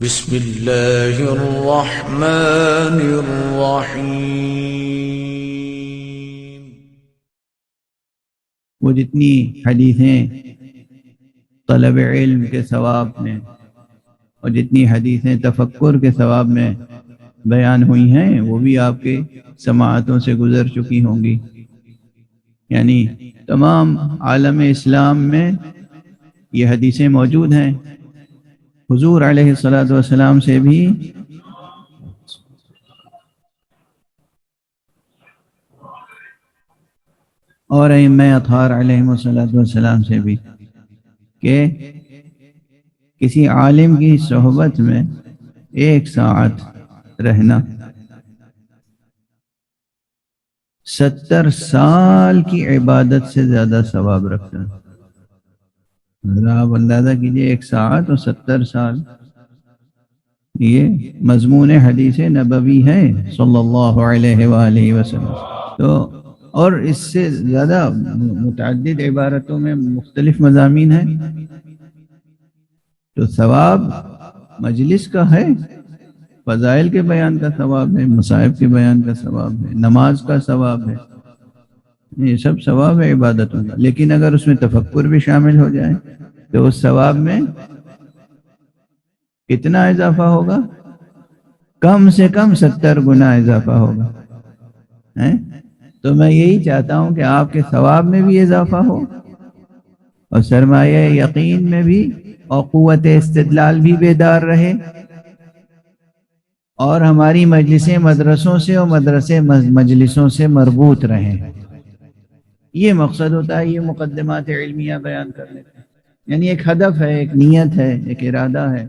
بسم اللہ الرحمن الرحیم۔ وہ جتنی حدیثیں طلب علم کے ثواب میں اور جتنی حدیثیں تفکر کے ثواب میں بیان ہوئی ہیں وہ بھی آپ کے سماعتوں سے گزر چکی ہوں گی، یعنی تمام عالم اسلام میں یہ حدیثیں موجود ہیں۔ حضور علیہ الصلاۃ والسلام سے بھی اور ائمہ اطہار علیہ الصلاۃ والسلام سے بھی کہ کسی عالم کی صحبت میں 1 ساعت رہنا 70 سال کی عبادت سے زیادہ ثواب رکھتا ہے۔ آپ اندازہ کیجئے 1 ساعت اور 70 سال، یہ مضمون حدیث نبوی ہے صلی اللہ علیہ وآلہ وسلم۔ تو اور اس سے زیادہ متعدد عبارتوں میں مختلف مضامین ہیں، تو ثواب مجلس کا ہے، فضائل کے بیان کا ثواب ہے، مصائب کے بیان کا ثواب ہے، نماز کا ثواب ہے، یہ سب ثواب ہے عبادتوں کا۔ لیکن اگر اس میں تفکر بھی شامل ہو جائے تو اس ثواب میں کتنا اضافہ ہوگا؟ کم سے کم 70 گنا اضافہ ہوگا۔ تو میں یہی چاہتا ہوں کہ آپ کے ثواب میں بھی اضافہ ہو اور سرمایہ یقین میں بھی، اور قوت استدلال بھی بیدار رہے، اور ہماری مجلسیں مدرسوں سے اور مدرسے مجلسوں سے مربوط رہیں۔ یہ مقصد ہوتا ہے یہ مقدمات علمیہ بیان کرنے کا، یعنی ایک ہدف ہے، ایک نیت ہے، ایک ارادہ ہے۔